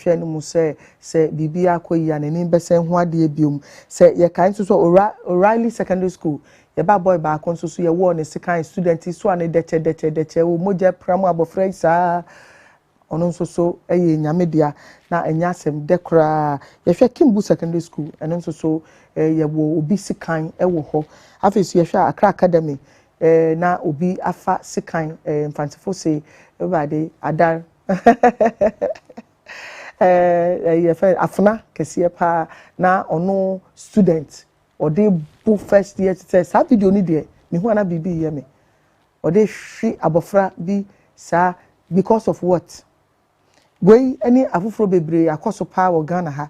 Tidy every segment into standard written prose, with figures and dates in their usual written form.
hwe no mu se bibia akoyi na ni bese ho ade biom se ye kan so O'Reilly Secondary School ye ba boy ba kon so ye wo ne second student so ane deche wo moja pramu abofra isa ono so eye nyamedea na enya asem dekra ye hwe Kimbu Secondary School eno so ye wo obi second wo ho afesu ye hwe Accra Academy na obi afa second mfantifo say everybody adar afuna kesiye pa na ono student or they both first year say sa video ni de me hu ana bibi ye me or they hwi abofra bi sa because of what wey any afufro bebre akoso pa wo Ghana ha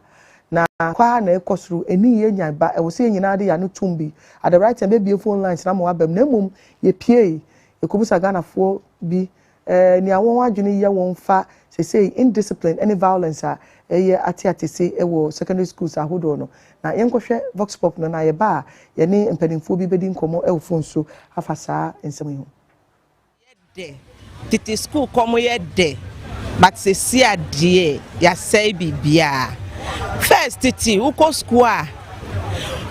na kwa na ekosuru eni ye nya ba e wo se nyina de ya no tumbi at the right time be phone lines na mo abam na mum ye pie ekobusa Ghana fo bi ni awon adwene ye won fa say indiscipline any violence ati say ewo secondary schools ahodo no na yenkohwe vox pop no na ye ba ye ni mpanimfo bi bedi nkomo ewo phone so afasa ensem ho ye de titi school komo ye de but say see adie ya say bibia first titi uko school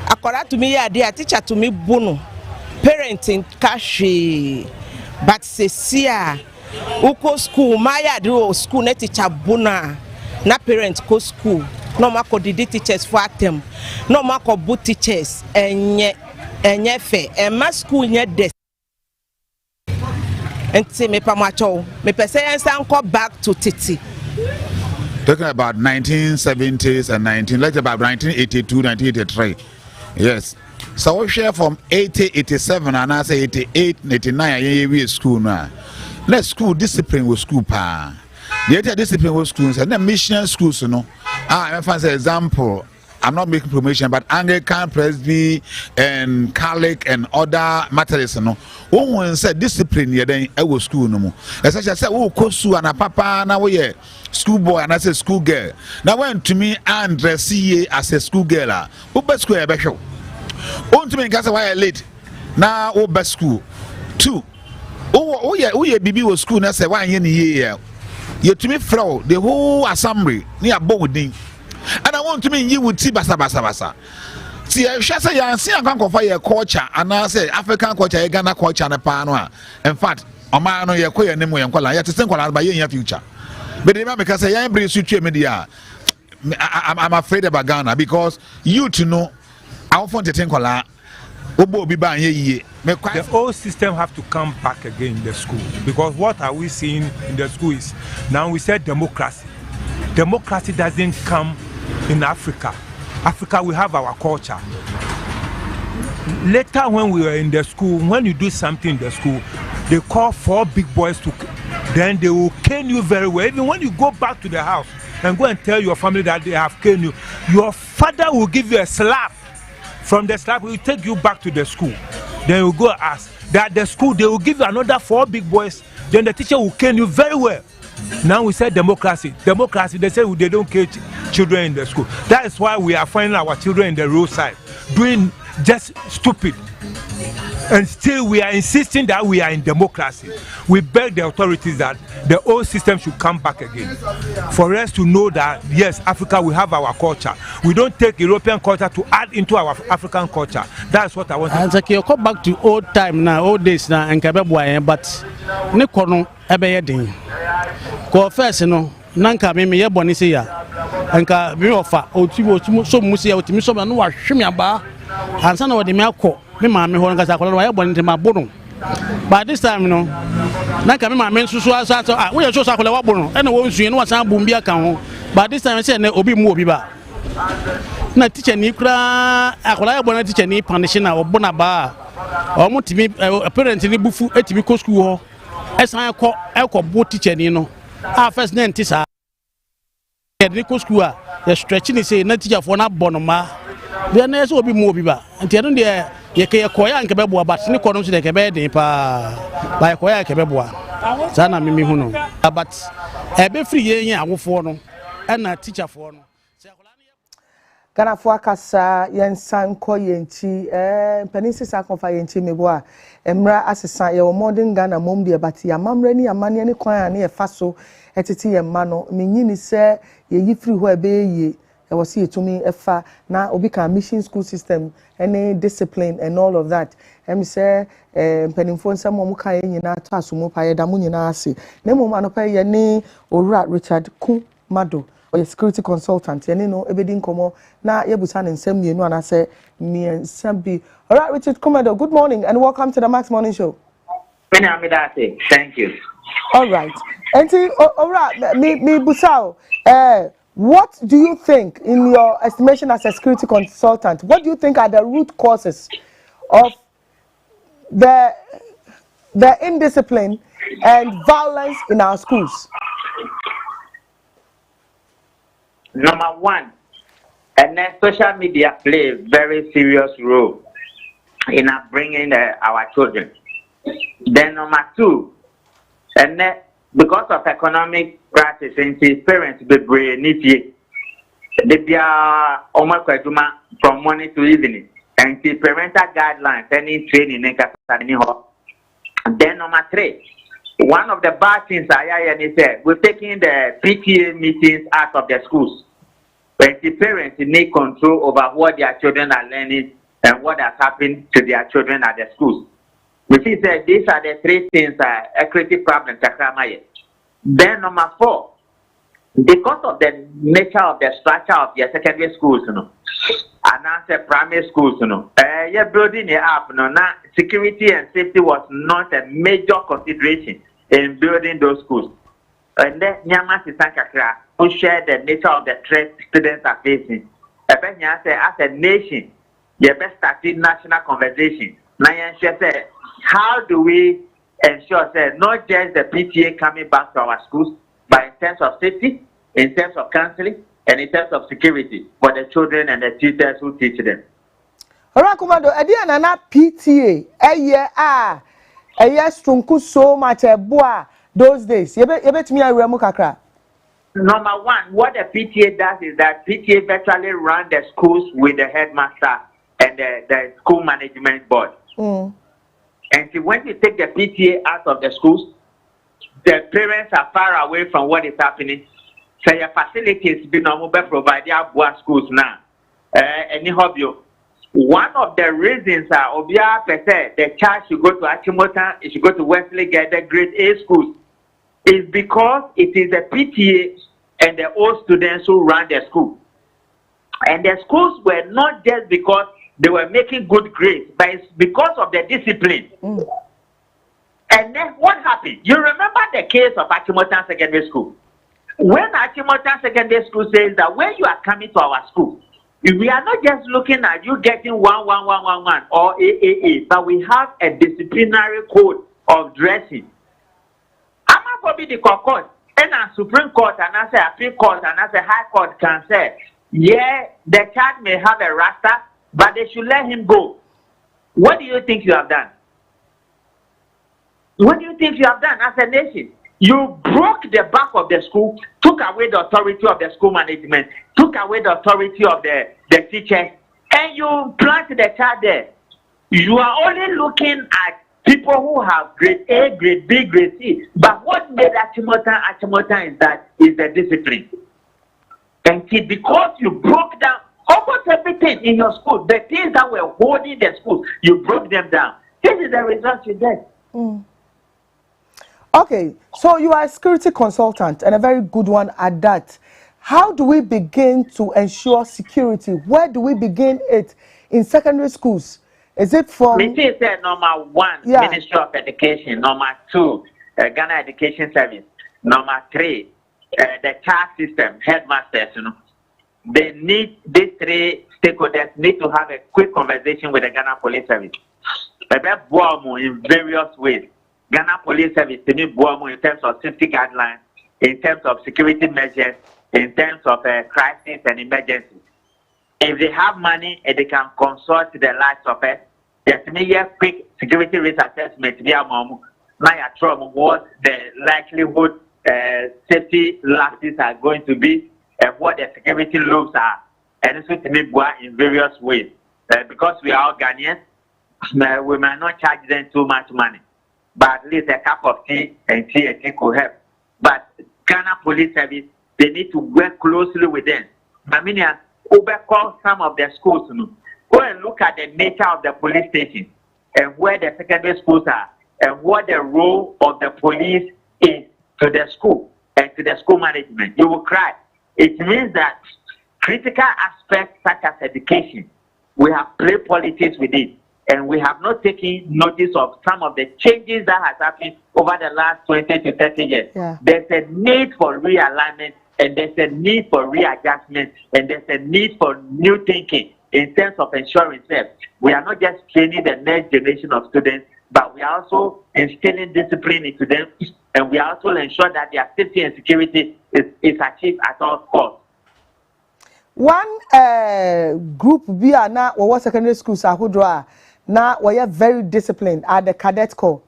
akora to me ya de teacher to me bunu parenting cash but say see uko school maya do school na teacher bona na parent ko school no mako didi teachers for atem no mako boot teachers enye fe ma school nye de enti me pamacho me pese ensan ko back to titi talking about 1970s and about 1982 1983 yes. So we share from 80, 87 and I say 88, 89 we school now. Let's school discipline was school pa. The discipline was schools and then mission schools, you know. For example, I'm not making promotion, but Anglican, Presby, and Catholic and other matters, you know. One said discipline, yeah, then I was school no more. As I said, oh, Kosu and a papa, now we school boy and I said school girl. Now went to me and dress as a school girl. Who best school ever show? One to me, because why I late. Now, oh, best school. Two. Oh yeah, BB was school. I said, why year? You to me, flow the whole assembly near Bowding. And I want to mean you would see basa. See, I shall say, I see a conquer fire culture, and I say African culture, Ghana culture, and a panoa. In fact, a man or your queer name and color, you have to think about your future. But remember, because I am pretty sweet media. I'm afraid about Ghana because you to know, I want to think a the old system have to come back again in the school because what are we seeing in the school is now we said democracy. Democracy doesn't come in Africa. Africa, we have our culture. Later when we were in the school, when you do something in the school, they call 4 big boys to, then they will cane you very well. Even when you go back to the house and go and tell your family that they have caned you, your father will give you a slap. From the slap, we will take you back to the school. Then you go ask that the school, they will give you another 4 big boys. Then the teacher will cane you very well. Now we say democracy. Democracy, they say they don't care children in the school. That is why we are finding our children in the roadside doing just stupid. And still we are insisting that we are in democracy. We beg the authorities that the old system should come back again. For us to know that, yes, Africa, we have our culture. We don't take European culture to add into our African culture. That's what I want to say. You come back to old time now, old days now, and Kabebwa, but Nikono, Ebeyedin. Go first, you know, Nanka, me, Bonisia, and Kabirofa, Otibo, so Musia, Otimiso, and what Shimiaba, and some of the Melco. Me mama ho ngasa akola wa yebon ntema bono but this time you know na ka me mama nsusu asa we ye so akola wa bono e na wo nsuye no wasan bom bia kan ho but this time say na obi mu obi ba na teacher ni kura akola yebon na teacher ni punish na obona ba o mo timi parent ni bufu etimi ko school ho esan ekọ bo teacher ni no first na ntisa ni ko school a ye stretch ni say na teacher for na bono ma then na so obi mu obi ba nti eno de ye koya nke beboa but ni kono so de ke be den pa ba koya ke beboa sana mimi hu no but be free ye awofo no na teacher fo no Ghana fo akasa yensan ko yenti penisi sa konfa yenti mebo a emra asesa ye modern Ghana mom de but ya mamra ni amane ni kwan ani e fa so etiti ye ma no menyi ni se ye yifri ho ebe ye e was ye to me efa na obi kan mission school system any discipline and all of that em say mpanimfo nsam mo ka ye nyina to asomo pa ye da mo nyina ase na mo ma no pa ye ne Owura Richard Ku Mado or security consultant ye no ebedi nkomo na ye busa ne nsam mienu ana se mi nsam bi. All right, Richard Kumado, good morning and welcome to the Max Morning Show. Thank you. All right. Enti Owura me busao what do you think, in your estimation as a security consultant, what do you think are the root causes of the indiscipline and violence in our schools? Number one, and then social media play a very serious role in bringing our children. Then number two, and then because of economic crisis, parents be brave, they be almost from morning to evening, and the parental guidelines, any training, then number three, one of the bad things I hear we're taking the PTA meetings out of the schools. But the parents need control over what their children are learning and what has happened to their children at the schools. We see that these are the three things a critical problem. Then number four, because of the nature of the structure of your secondary schools, and also primary schools, you're building it up. Now security and safety was not a major consideration in building those schools. And then who share the nature of the threat students are facing. As a nation, you best start national conversation. Now, how do we ensure that not just the PTA coming back to our schools, but in terms of safety, in terms of counseling, and in terms of security for the children and the teachers who teach them? Alright, Commando, na PTA, a year strong so much a boy those days. You bet me a remukakra. Number one, what the PTA does is that PTA virtually run the schools with the headmaster and the school management board. And so when you take the PTA out of the schools, the parents are far away from what is happening. So your facilities be normal provided at schools now. Any hobby. One of the reasons Obia said the child should go to Achimota, it should go to Wesley, get the grade A schools, is because it is the PTA and the old students who run the school. And the schools were not just because they were making good grades, but it's because of the discipline. And then what happened? You remember the case of Achimota Secondary School? When Achimota Secondary School says that when you are coming to our school, we are not just looking at you getting 11111 or AAA, but we have a disciplinary code of dressing. I'm not going to be the court, and a Supreme Court, and I say Appeal Court, and I say High Court can say, yeah, the child may have a rasta, but they should let him go. What do you think you have done? What do you think you have done as a nation? You broke the back of the school, took away the authority of the school management, took away the authority of the teachers, and you planted the child there. You are only looking at people who have grade A, grade B, grade C. But what made Achimota is the discipline. And because you broke down almost everything in your school, the things that were holding the school, you broke them down. This is the result you get. Okay, so you are a security consultant and a very good one at that. How do we begin to ensure security? Where do we begin it in secondary schools? Is it from... Me say number one, Ministry of Education. Number two, Ghana Education Service. Number three, the child system, headmasters. They need, these three stakeholders need to have a quick conversation with the Ghana Police Service. In various ways. Ghana Police Service to need in terms of safety guidelines, in terms of security measures, in terms of crisis and emergencies. If they have money and they can consult the likes of it, there's a quick security risk assessment. Now, what the likelihood safety lapses are going to be and what the security loops are. And this will need in various ways. Because we are all Ghanaians, we might not charge them too much money. But at least a cup of tea and tea could help. But Ghana Police Service, they need to work closely with them. Maminia, overcall some of the schools. Go and look at the nature of the police station and where the secondary schools are and what the role of the police is to the school and to the school management. You will cry. It means that critical aspects such as education, we have played politics with it, and we have not taken notice of some of the changes that has happened over the last 20 to 30 years. Yeah. There's a need for realignment, and there's a need for readjustment, and there's a need for new thinking in terms of ensuring that we are not just training the next generation of students, but we are also instilling discipline into them, and we are also ensure that their safety and security is achieved at all costs. One group we are now or secondary schools are now we are very disciplined at the cadet corps.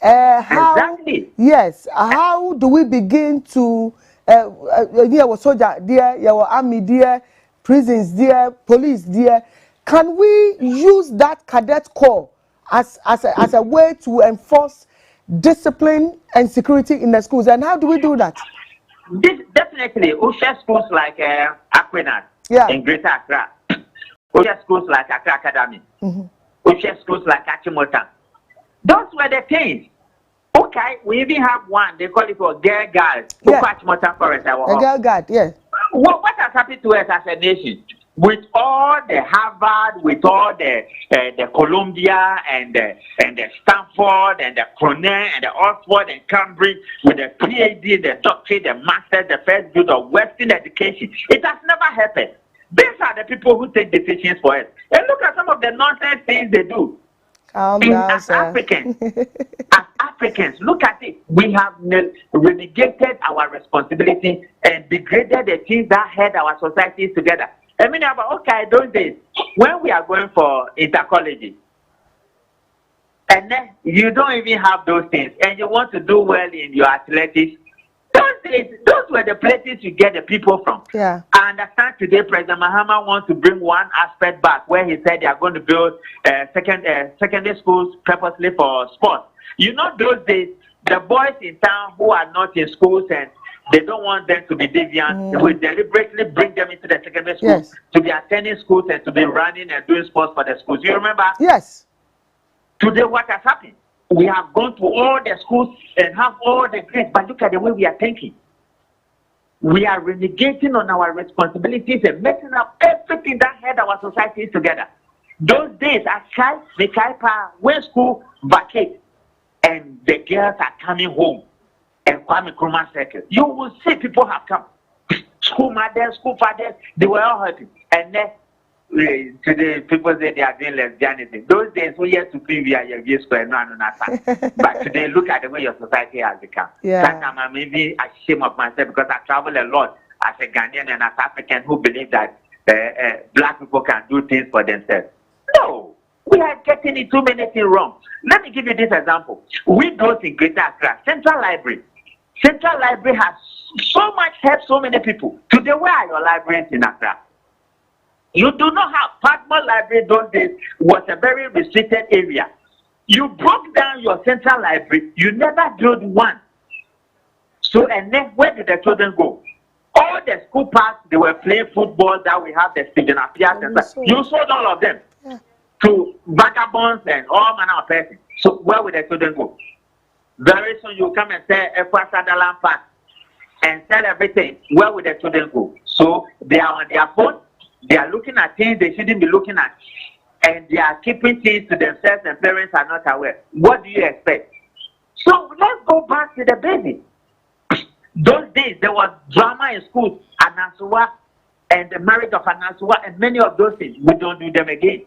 How, exactly. Yes. How do we begin to yeah, soldier there, your army there, prisons there, police there? Can we use that cadet corps as a way to enforce discipline and security in the schools? And how do we do that? Definitely, we share schools like Aquinas in Greater Accra. We share schools like Accra Academy. We share schools like Achimota. Those were the things. Okay, we even have one. They call it for girl guard. Achimota Forest. A girl guard, yeah. What has happened to us as a nation? With all the Harvard, with all the Columbia and the Stanford and the Cornell and the Oxford and Cambridge, with the PhD, the doctorate, the master, the first grade of Western education, it has never happened. These are the people who take decisions for us. And look at some of the nonsense things they do. As Africans, look at it. We have renegated our responsibility and degraded the things that held our societies together. I mean, okay, those days, when we are going for intercolleges, and then you don't even have those things, and you want to do well in your athletics, those were the places you get the people from. Yeah. I understand today President Mahama wants to bring one aspect back where he said they are going to build secondary schools purposely for sports. You know, those days, the boys in town who are not in schools and they don't want them to be deviant. They will deliberately bring them into the secondary schools to be attending schools and to be running and doing sports for the schools. You remember? Yes. Today, what has happened? We have gone to all the schools and have all the grades, but look at the way we are thinking. We are renegating on our responsibilities and messing up everything that held our societies together. Those days, when school vacates and the girls are coming home, and Kwame Nkrumah circle, you will see people have come. School mothers, school fathers, they were all happy. And then today people say they are doing lesbianism. Those days we used to feel we are your square, but today look at the way your society has become. Sometimes I'm maybe ashamed of myself because I travel a lot as a Ghanaian and as African who believe that black people can do things for themselves. No, we are getting it too many things wrong. Let me give you this example. We don't in Greater Accra, Central Library has so much helped so many people. Today, where are your libraries in Accra? You do not have Padma Library. Those days was a very restricted area. You broke down your Central Library. You never built one. So, and then where did the children go? All the school parks, they were playing football. That we have the Stephen Appiah Center. You sold all of them to vagabonds and all manner of persons. So where will the children go? Very soon you come and say Ekwa Sadaland Park and sell everything. Where will the children go? So they are on their phone. They are looking at things they shouldn't be looking at. And they are keeping things to themselves and parents are not aware. What do you expect? So let's go back to the basics. Those days there was drama in schools, Anasua and the marriage of Anasua and many of those things. We don't do them again.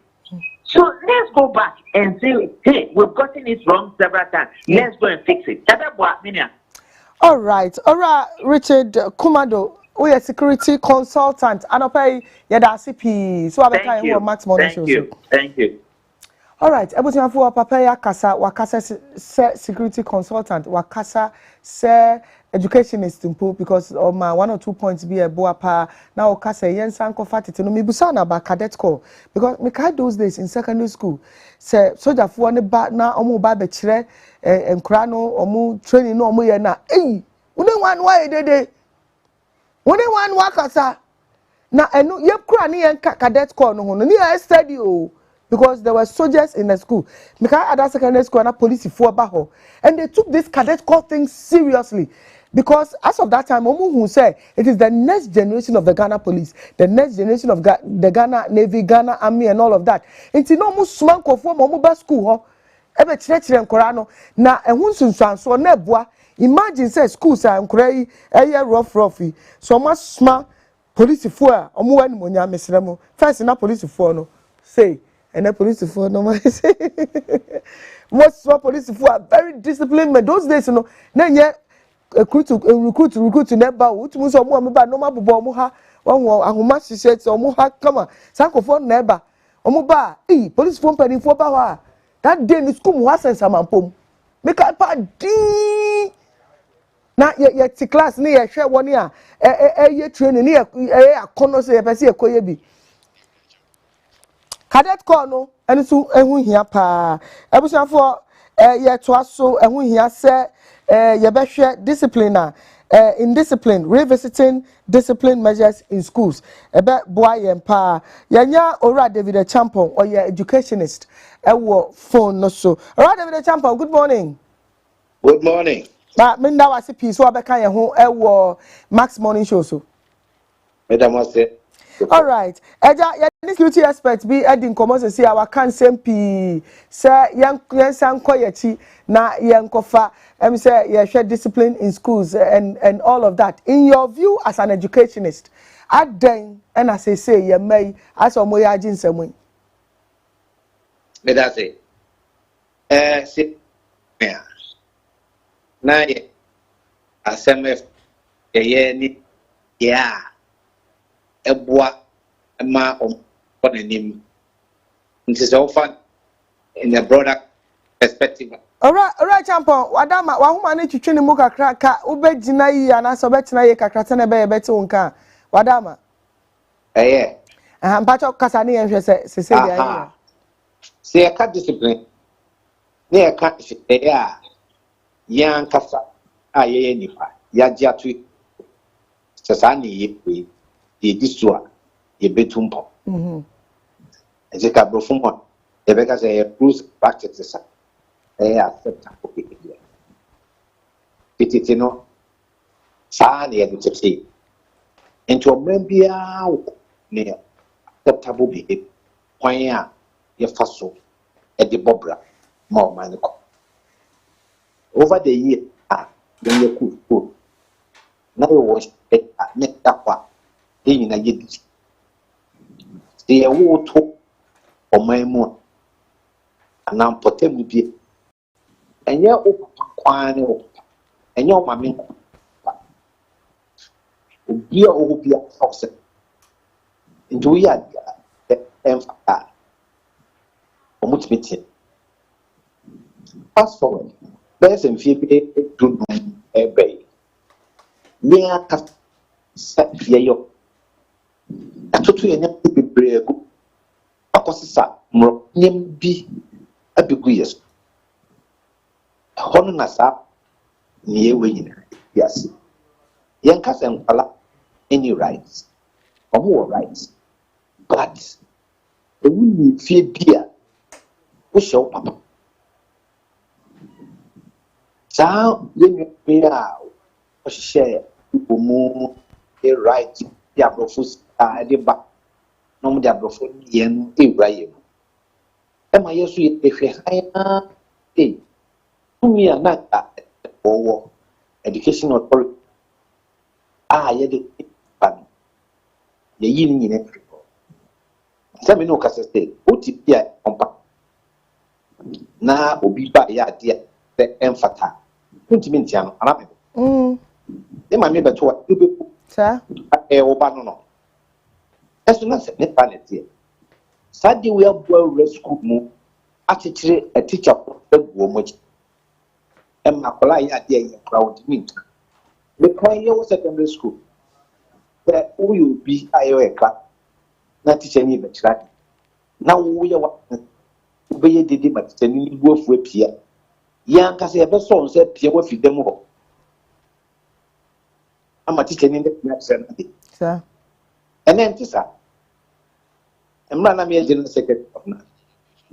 So let's go back and say, hey, we've gotten it wrong several times. Let's go and fix it. All right, Richard Kumado, we are security consultant. And okay, CP. So thank you. Thank you. All right, everything for Papa Wakasa, Wakasa security consultant, Wakasa say educationist because my 1 or 2 points be a boapa now Wakasa Yensan Kofati no mibusana about cadet corps because me had those days in secondary school. Say soldier for one ba na omu ba be chire and krano omu training no omu ye na Wone wan why dede. Wone wan wakasa. Na enu ye kura ni yen cadet corps no ho no. Ni I study o because there were soldiers in the school. Mika other secondary school and police for baho. And they took this cadet corps thing seriously. Because as of that time, Omu who said it is the next generation of the Ghana police, the next generation of the Ghana Navy, Ghana Army, and all of that. Until no mu sman kofo mo ba school ho. Ebe chire nkora no na ehun sunsuanso na eboa. Imagine say school say nkora yi eye rough yi. So ma sma police for omo wani mo nya mesrem. First na police for no say and the police for no ma say. Most police for are very disciplined men those days no na nye recruit never utumu so mo ba no ma bobo mo ha won ahoma hihye so mo ha kama sankofo never omo ba police phone pending for ba ha that day in school mo asense amampom make I pa din na ye ti class ni ye hwe woni a ye training ni ye akono so ye pese ye koye bi cadet corps no eni so ehun hia pa ebusanfo ye to aso ehun hia se ye behwe disciplinary in discipline revisiting discipline measures in schools ebe boy yempa yanya ora David Champon or ye educationist ewo phone no so ora David Champon good morning. Good morning. Ba me nda wase pi so abeka ye ho ewo Max morning show so Madam Wase. all right eja ye security expert bi edin komo se see our can pi se yan san koyechi na yan kofa say ye share discipline in schools and all of that in your view as an educationist aden and as I say ye may as omo ya jinsemu Me da say se na ye asmf ye ni ya eboa ma on anim nti so far in a broader perspective. Alright Champon wadama wahuma ne twitwe ne mu kakra ka ubegina yi anasa obetina yi kakra te ne be yebete wonka wadama mpacho kasa ne yenhwe se dia yi se ka discipline ne ka ya yan kasa a ye nipa ya jiatu sasa ne ye ye disua ye betumpo ejeka brofumwa ebeka say rules practices acceptable behavior. It no sa na ye say into membia ne acceptable behavior kwan a ye faso e de bobra ma o man ko over the year when you cool na you wash ne takwa e na ye di se wo to o man mu anam potem bi enye okwan ne o enye o mame ko obi a obi a fause ndu ya emfa o mutimitin fast forward best in fie be do ebe me aka sa fie yo atoto ye nyam bebre egu akosisa mro nyam bi abegu yes hono na sa ni ewe nyina yes yen ka se nkwala any rights omo rights but e wuni fie bia wo show papa sa yenwe bia o share umu a right ya profus de ba no mo dia brofo yen ewra yem e ma yesu ehwe haya umi anaka owo education authority ye de pan ye yin nyine friko se me no ka se oti bia ompa na obi ba ya de the emfata ntimi ntia no ana me e ma me beto wa ebe sa oba no eso na se ne panete sadi we abo school mu atichire a teacher ko egwo moji em akola ya de ye proud mint the point you secondary school but who you be ayo eka na teacher ni be kira na wo ye wa be ye dede ma teacher ni buafu apia yan ka se be so nse pia wa fidem ho ama teacher ni na send na sir and then tisa emra na me general secretary of na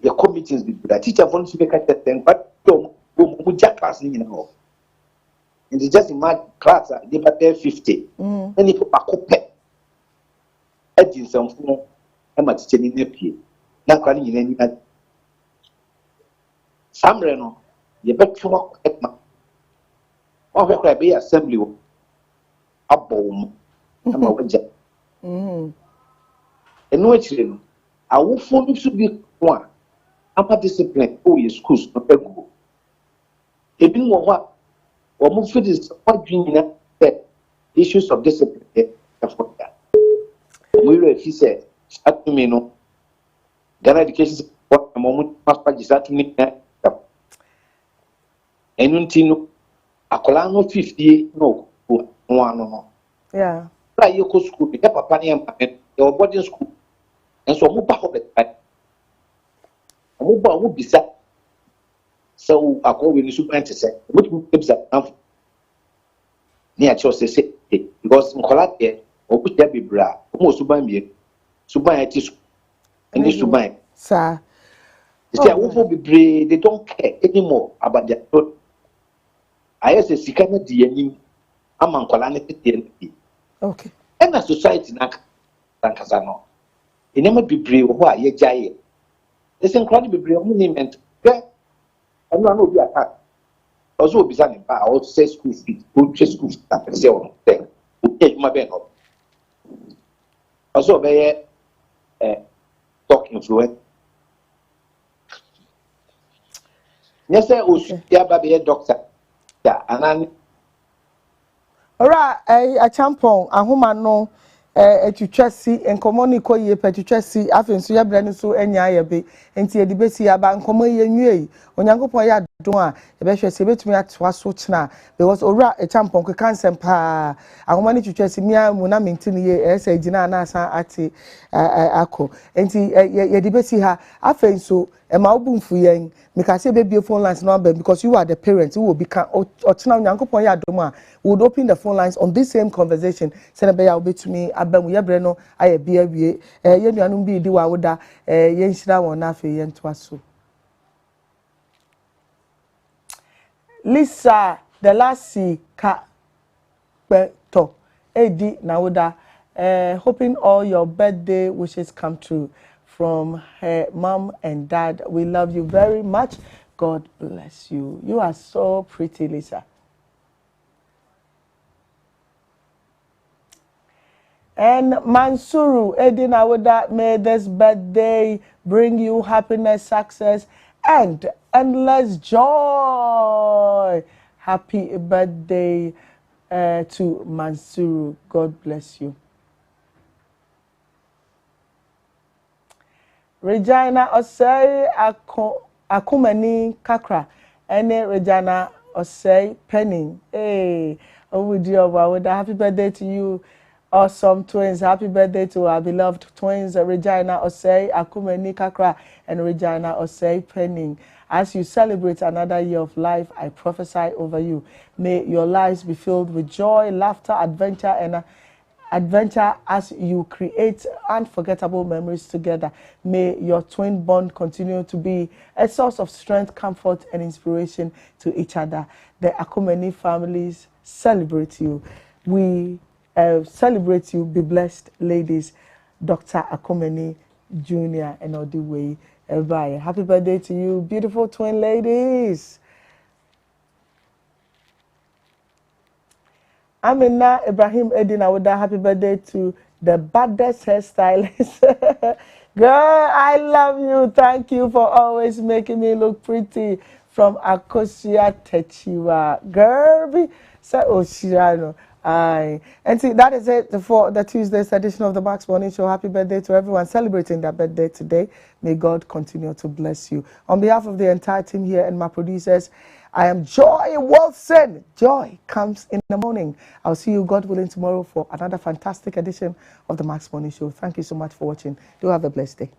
the committees be that teacher for to make at them but to mu ja class ni na ho and just imagine class they about 50 any people akopɛ adi nsamfo ama teacher ni na pie na kwa ni nyina ni na samre no ye betwa ekma o hwe kwa be assembly wo abom ama waja enu achire no awofo no so bi kwa ama discipline o ye schools no egu ebi wo ho o mo fi this adwina issues of discipline for that we were he said atumi no Ghana education what mo master atumi na enunti no akola no 50 no no yeah right you go school be papa na am your boarding school and so mo ba ho be time mo ba wo bisa so akọ we ni super say mo tu bisa am ni a cho say because nkola de o bu ya bibra mo suban bi suban ya ti and this suban sir say wo fo bibre they don't care anymore about their I say sika na di anim ama nkola ne tete nti okay and a society na kankasa no enema bibre wo a ye gyae listen nkola bibre mo ni ment ke anu na obi attack also obi sa ne pa o say school fees o che school fees ta pese o te o ke ma be no also be talk influence yes o ya ba be doctor yeah anan ora a champon ahoma no etwetwa si enkomo ni koye petwetwa si afenso ya bra ni so anya ya be enti edi besi aba nkomo ye nwie onyankopon ya don a ebehwe se betumi atwa so kina because ora a champon ke kansem pa ahoma ni twetwa si mia mu na mentini ye esa gina na asa ate akọ enti ye di besi ha afenso ema obumfu yen because be be phone lines number because you are the parents who will become otina onyankopon ya don a would open the phone lines on this same conversation send be ya obetumi abamu ye bre no aye bia wie ye nuanum bi di wa woda ye nhira won na afi ye ntoa so Lisa the last ka to edi na woda hoping all your birthday wishes come true from her mom and dad. We love you very much. God bless you. You are so pretty, Lisa. And Mansuru Edina Woda, may this birthday bring you happiness, success, and endless joy. Happy birthday to Mansuru. God bless you. Regina Osei Akumani Kakra. Ene Regina Osei Penny. Hey, oh dear, happy birthday to you. Awesome twins. Happy birthday to our beloved twins, Regina Osei Akumeni Kakra and Regina Osei Penning. As you celebrate another year of life, I prophesy over you. May your lives be filled with joy, laughter, adventure as you create unforgettable memories together. May your twin bond continue to be a source of strength, comfort, and inspiration to each other. The Akumeni families celebrate you. We celebrate you. Be blessed, ladies. Dr. Akumeni Jr. and all the way. Bye. Happy birthday to you, beautiful twin ladies. Amina Ibrahim Edina Woda, happy birthday to the baddest hairstylist. Girl, I love you. Thank you for always making me look pretty. From Akosia Techiwa. Girl, say Oshirano. Aye. And see, that is it for the Tuesday's edition of the Max Morning Show. Happy birthday to everyone celebrating their birthday today. May God continue to bless you. On behalf of the entire team here and my producers, I am Joy Wilson. Joy comes in the morning. I'll see you, God willing, tomorrow for another fantastic edition of the Max Morning Show. Thank you so much for watching. Do have a blessed day.